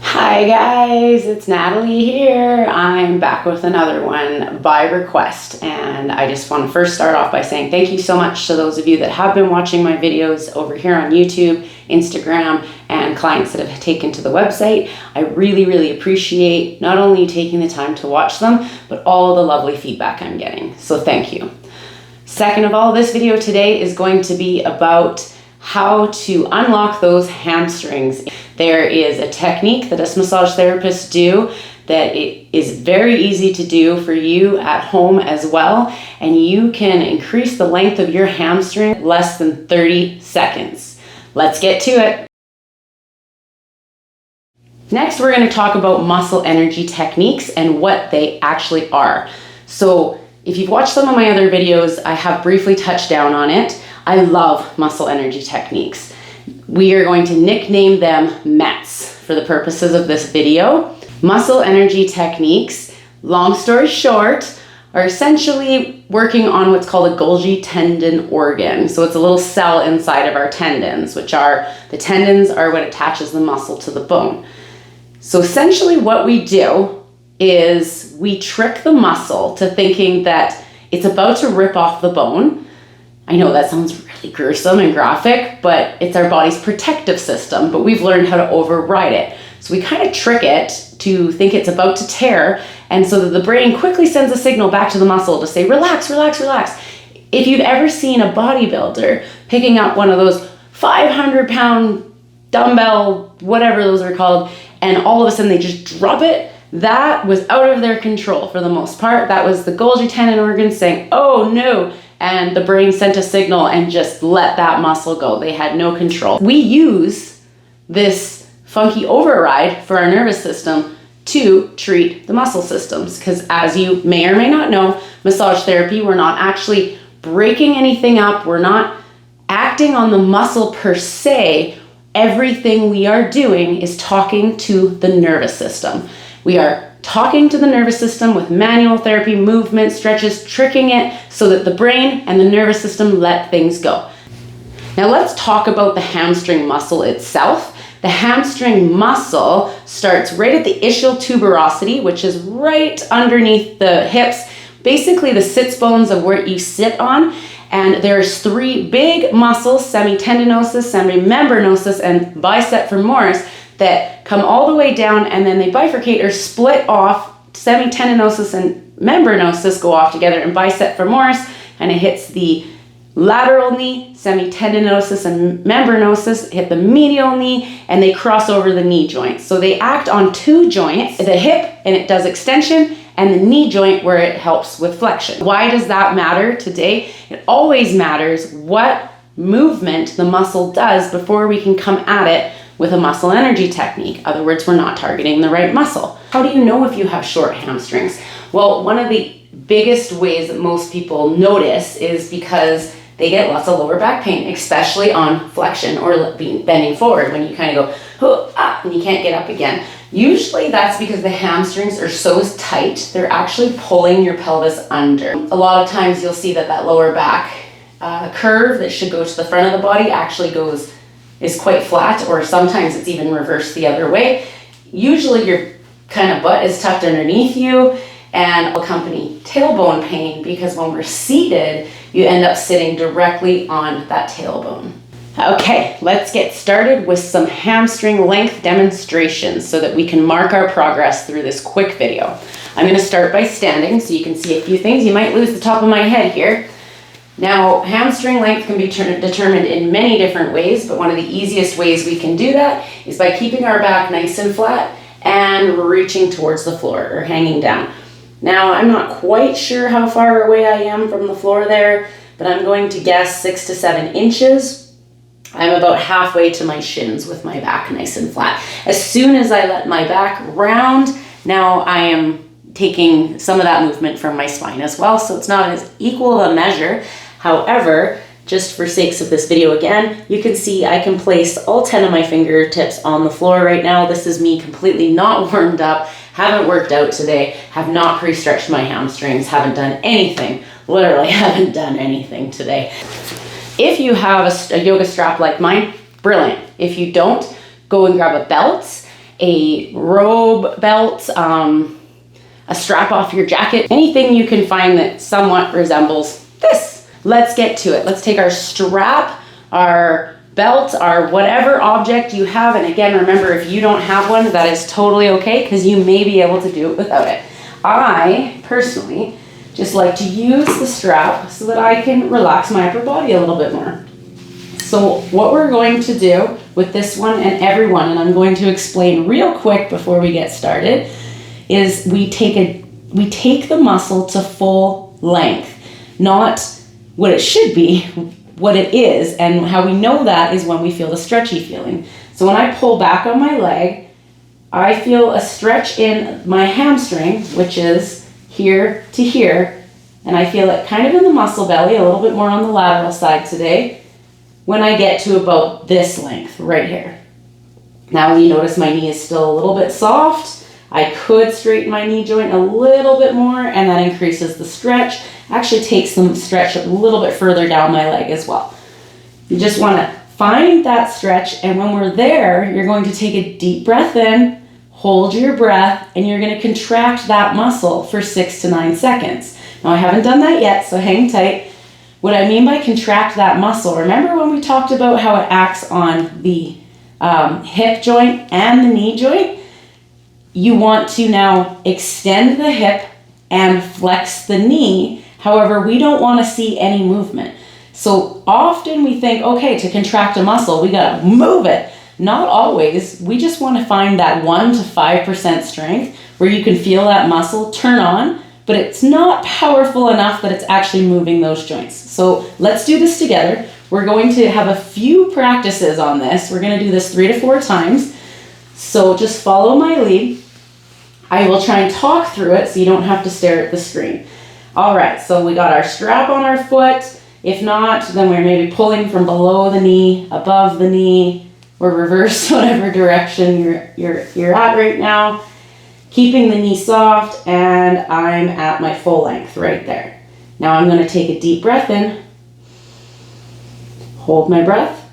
Hi guys, it's Natalie here. I'm back with another one by request, and I just want to first start off by saying thank you so much to those of you that have been watching my videos over here on YouTube, Instagram, and clients that have taken to the website. I really appreciate not only taking the time to watch them, but all the lovely feedback I'm getting. So thank you. Second of all, this video today is going to be about how to unlock those hamstrings. There is a technique that us massage therapists do that it is very easy to do for you at home as well, and you can increase the length of your hamstring less than 30 seconds. Let's get to it. Next, we're going to talk about muscle energy techniques and what they actually are. So if you've watched some of my other videos, I have briefly touched down on it. I love muscle energy techniques. We are going to nickname them METs for the purposes of this video. Muscle energy techniques, long story short, are essentially working on what's called a Golgi tendon organ. So it's a little cell inside of our tendons, which are, the tendons are what attaches the muscle to the bone. So essentially what we do is we trick the muscle to thinking that it's about to rip off the bone. I know that sounds really gruesome and graphic, but it's our body's protective system, but we've learned how to override it. So we kind of trick it to think it's about to tear, and so that the brain quickly sends a signal back to the muscle to say, relax, relax, relax. If you've ever seen a bodybuilder picking up one of those 500-pound dumbbell, whatever those are called, and all of a sudden they just drop it, that was out of their control for the most part. That was the Golgi tendon organ saying, oh no, and the brain sent a signal and just let that muscle go. They had no control. We use this funky override for our nervous system to treat the muscle systems, because as you may or may not know, massage therapy, we're not actually breaking anything up. We're not acting on the muscle per se. Everything we are doing is talking to the nervous system. We are talking to the nervous system with manual therapy, movement, stretches, tricking it so that the brain and the nervous system let things go. Now let's talk about the hamstring muscle itself. The hamstring muscle starts right at the ischial tuberosity, which is right underneath the hips, basically the sits bones of where you sit on. And there's three big muscles, semitendinosus, semimembranosus, and bicep femoris, that come all the way down, and then they bifurcate or split off. Semitendinosus and membranosus go off together, and bicep femoris kind of hits the lateral knee. Semitendinosus and membranosus hit the medial knee, and they cross over the knee joint. So they act on two joints, the hip, and it does extension, and the knee joint where it helps with flexion. Why does that matter today? It always matters what movement the muscle does before we can come at it with a muscle energy technique. In other words, we're not targeting the right muscle. How do you know if you have short hamstrings? Well, one of the biggest ways that most people notice is because they get lots of lower back pain, especially on flexion or bending forward, when you kind of go, and you can't get up again. Usually that's because the hamstrings are so tight, they're actually pulling your pelvis under. A lot of times you'll see that lower back curve that should go to the front of the body actually is quite flat, or sometimes it's even reversed the other way. Usually your kind of butt is tucked underneath you, and accompany tailbone pain, because when we're seated, you end up sitting directly on that tailbone. Okay, let's get started with some hamstring length demonstrations so that we can mark our progress through this quick video. I'm going to start by standing so you can see a few things. You might lose the top of my head here. Now, hamstring length can be determined in many different ways, but one of the easiest ways we can do that is by keeping our back nice and flat and reaching towards the floor or hanging down. Now, I'm not quite sure how far away I am from the floor there, but I'm going to guess 6 to 7 inches. I'm about halfway to my shins with my back nice and flat. As soon as I let my back round, now I am taking some of that movement from my spine as well, so it's not as equal a measure. However, just for sakes of this video again, you can see I can place all 10 of my fingertips on the floor right now. This is me completely not warmed up, haven't worked out today, have not pre-stretched my hamstrings, haven't done anything, literally haven't done anything today. If you have a yoga strap like mine, brilliant. If you don't, go and grab a belt a robe, belt, a strap off your jacket, anything you can find that somewhat resembles this. Let's get to it. Let's take our strap, our belt, our whatever object you have. And again, remember, if you don't have one, that is totally okay, because you may be able to do it without it. I personally just like to use the strap so that I can relax my upper body a little bit more. So what we're going to do with this one and every one, and I'm going to explain real quick before we get started, is we take the muscle to full length, not what it should be, what it is. And how we know that is when we feel the stretchy feeling. So when I pull back on my leg, I feel a stretch in my hamstring, which is here to here, and I feel it kind of in the muscle belly, a little bit more on the lateral side today, when I get to about this length right here. Now you notice my knee is still a little bit soft. I could straighten my knee joint a little bit more, and that increases the stretch. Actually takes the stretch a little bit further down my leg as well. You just want to find that stretch, and when we're there, you're going to take a deep breath in, hold your breath, and you're going to contract that muscle for 6 to 9 seconds. Now I haven't done that yet, so hang tight. What I mean by contract that muscle, remember when we talked about how it acts on the hip joint and the knee joint? You want to now extend the hip and flex the knee. However, we don't want to see any movement. So often we think, okay, to contract a muscle, we got to move it. Not always. We just want to find that 1 to 5% strength where you can feel that muscle turn on, but it's not powerful enough that it's actually moving those joints. So let's do this together. We're going to have a few practices on this. We're going to do this 3 to 4 times. So just follow my lead. I will try and talk through it so you don't have to stare at the screen. All right, so we got our strap on our foot. If not, then we're maybe pulling from below the knee, above the knee, or reverse, whatever direction you're at right now. Keeping the knee soft, and I'm at my full length right there. Now I'm going to take a deep breath in, hold my breath,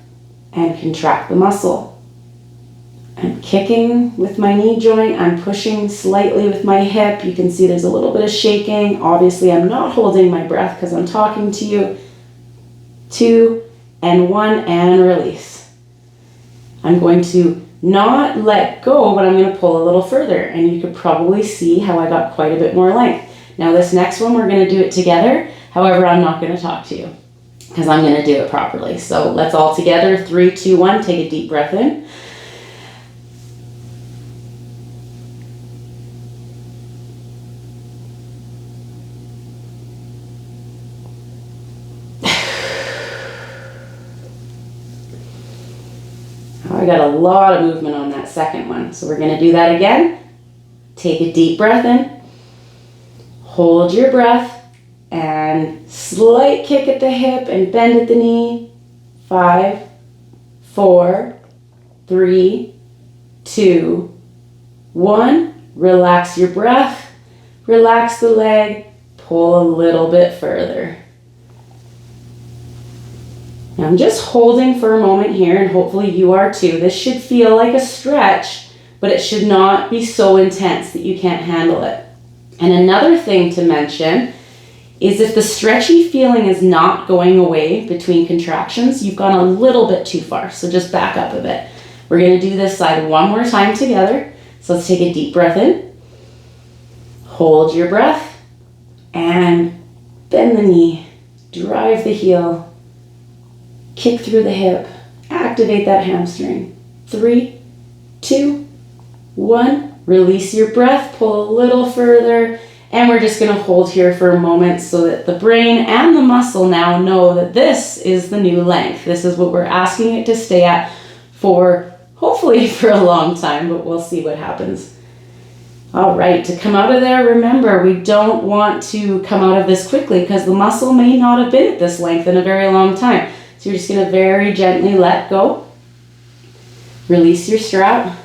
and contract the muscle. I'm kicking with my knee joint. I'm pushing slightly with my hip. You can see there's a little bit of shaking. Obviously, I'm not holding my breath because I'm talking to you. 2 and 1 and release. I'm going to not let go, but I'm going to pull a little further. And you could probably see how I got quite a bit more length. Now this next one, we're going to do it together. However, I'm not going to talk to you because I'm going to do it properly. So let's all together, 3, 2, 1, take a deep breath in. I got a lot of movement on that second one. So we're going to do that again. Take a deep breath in. Hold your breath. And slight kick at the hip and bend at the knee. 5, 4, 3, 2, 1. Relax your breath. Relax the leg. Pull a little bit further. Now I'm just holding for a moment here, and hopefully you are too. This should feel like a stretch, but it should not be so intense that you can't handle it. And another thing to mention is if the stretchy feeling is not going away between contractions, you've gone a little bit too far. So just back up a bit. We're going to do this side one more time together. So let's take a deep breath in. Hold your breath and bend the knee. Drive the heel. Kick through the hip. Activate that hamstring. 3, 2, 1. Release your breath. Pull a little further. And we're just going to hold here for a moment so that the brain and the muscle now know that this is the new length. This is what we're asking it to stay at for, hopefully for a long time, but we'll see what happens. All right, to come out of there, remember, we don't want to come out of this quickly because the muscle may not have been at this length in a very long time. So you're just going to very gently let go. Release your strap.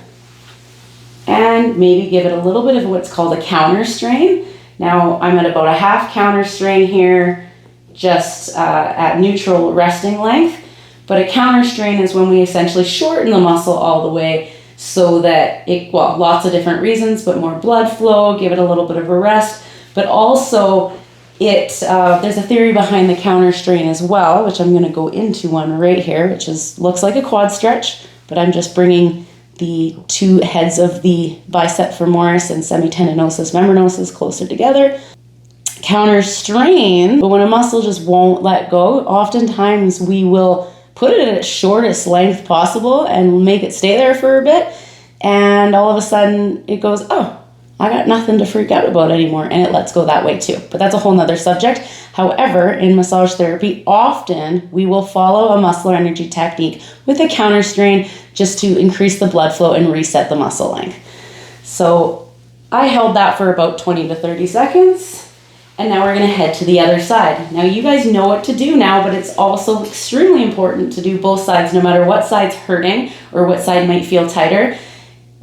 And maybe give it a little bit of what's called a counterstrain. Now I'm at about a half counterstrain here, just at neutral resting length. But a counterstrain is when we essentially shorten the muscle all the way so that it, well, lots of different reasons, but more blood flow, give it a little bit of a rest, but also there's a theory behind the Counterstrain as well, which I'm going to go into one right here, which looks like a quad stretch, but I'm just bringing the two heads of the bicep femoris and semitendinosus membranosus closer together. Counterstrain, but when a muscle just won't let go, oftentimes we will put it at its shortest length possible and make it stay there for a bit, and all of a sudden it goes, oh, I got nothing to freak out about anymore, and it lets go that way too. But that's a whole nother subject. However, in massage therapy, often we will follow a muscle energy technique with a counterstrain just to increase the blood flow and reset the muscle length. So I held that for about 20 to 30 seconds. And now we're going to head to the other side. Now you guys know what to do now, but it's also extremely important to do both sides, no matter what side's hurting or what side might feel tighter.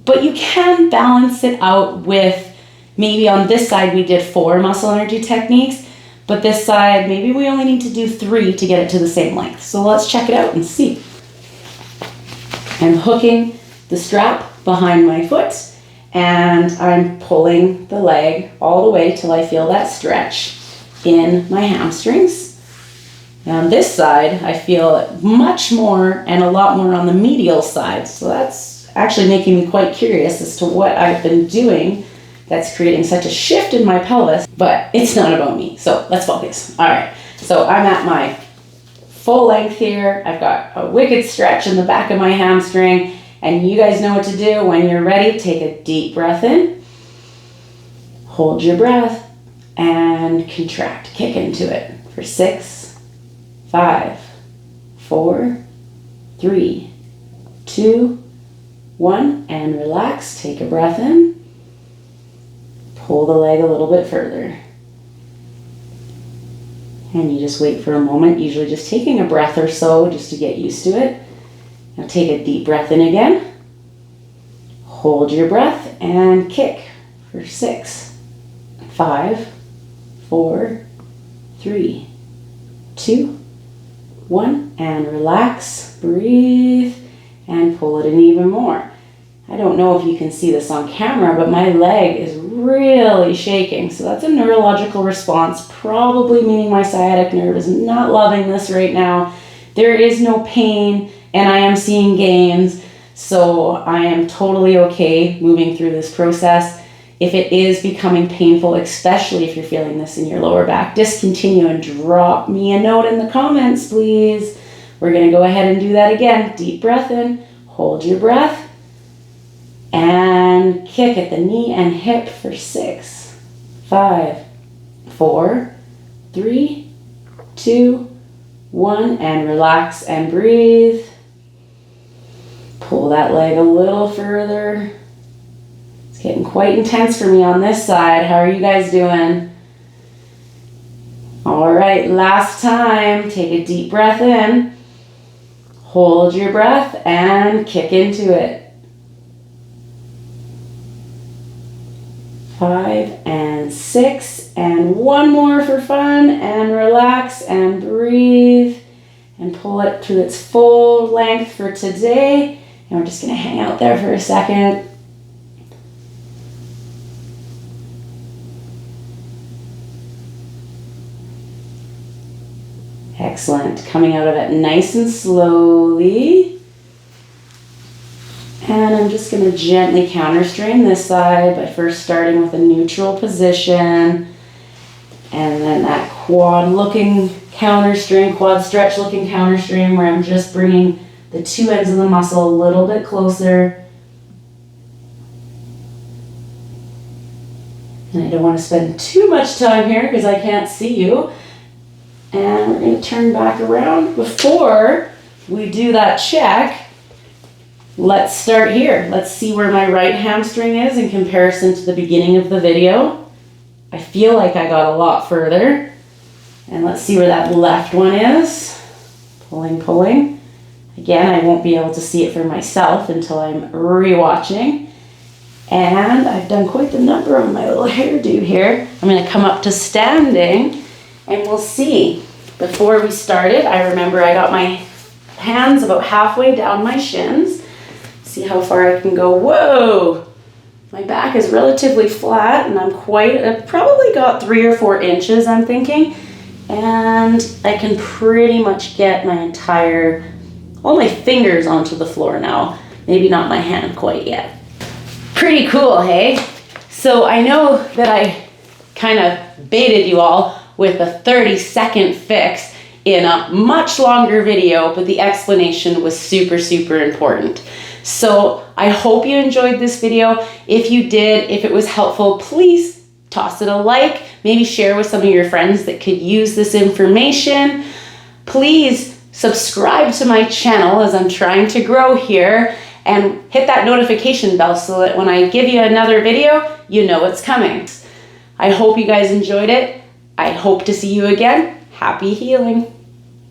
But you can balance it out with, maybe on this side we did 4 muscle energy techniques, but this side maybe we only need to do 3 to get it to the same length. So let's check it out and see. I'm hooking the strap behind my foot, and I'm pulling the leg all the way till I feel that stretch in my hamstrings. And on this side, I feel it much more and a lot more on the medial side. So that's actually making me quite curious as to what I've been doing that's creating such a shift in my pelvis, but it's not about me. So let's focus. All right, so I'm at my full length here. I've got a wicked stretch in the back of my hamstring. And you guys know what to do. When you're ready, take a deep breath in, hold your breath, and contract. Kick into it for 6, 5, 4, 3, 2, 1, and relax. Take a breath in, pull the leg a little bit further. And you just wait for a moment, usually just taking a breath or so just to get used to it. Now take a deep breath in again, hold your breath, and kick for 6, 5, 4, 3, 2, 1, and relax, breathe, and pull it in even more. I don't know if you can see this on camera, but my leg is really shaking, so that's a neurological response, probably meaning my sciatic nerve is not loving this right now. There is no pain, and I am seeing gains, so I am totally okay moving through this process. If it is becoming painful, especially if you're feeling this in your lower back, discontinue and drop me a note in the comments, please. We're going to go ahead and do that again. Deep breath in, hold your breath, and kick at the knee and hip for 6, 5, 4, 3, 2, 1, and relax and breathe. Pull that leg a little further. It's getting quite intense for me on this side. How are you guys doing? All right, last time. Take a deep breath in. Hold your breath and kick into it. 5 and 6 and 1 more for fun, and relax and breathe and pull it to its full length for today. And we're just going to hang out there for a second. Excellent. Coming out of it nice and slowly. And I'm just going to gently counterstrain this side by first starting with a neutral position. And then that quad looking counterstrain, quad stretch looking counterstrain, where I'm just bringing the 2 ends of the muscle a little bit closer. And I don't want to spend too much time here because I can't see you. And we're going to turn back around. Before we do that check, let's start here. Let's see where my right hamstring is in comparison to the beginning of the video. I feel like I got a lot further. And let's see where that left one is. Pulling, pulling. Again, I won't be able to see it for myself until I'm rewatching. And I've done quite the number on my little hairdo here. I'm going to come up to standing and we'll see. Before we started, I remember I got my hands about halfway down my shins. See how far I can go. Whoa! My back is relatively flat and I've probably got 3 or 4 inches, I'm thinking. And I can pretty much get all my fingers onto the floor now. Maybe not my hand quite yet. Pretty cool, hey? So I know that I kind of baited you all with a 30-second fix in a much longer video, but the explanation was super, super important. So I hope you enjoyed this video. If you did, if it was helpful, please toss it a like, maybe share with some of your friends that could use this information. Please subscribe to my channel as I'm trying to grow here, and hit that notification bell so that when I give you another video, you know it's coming. I hope you guys enjoyed it. I hope to see you again. Happy healing.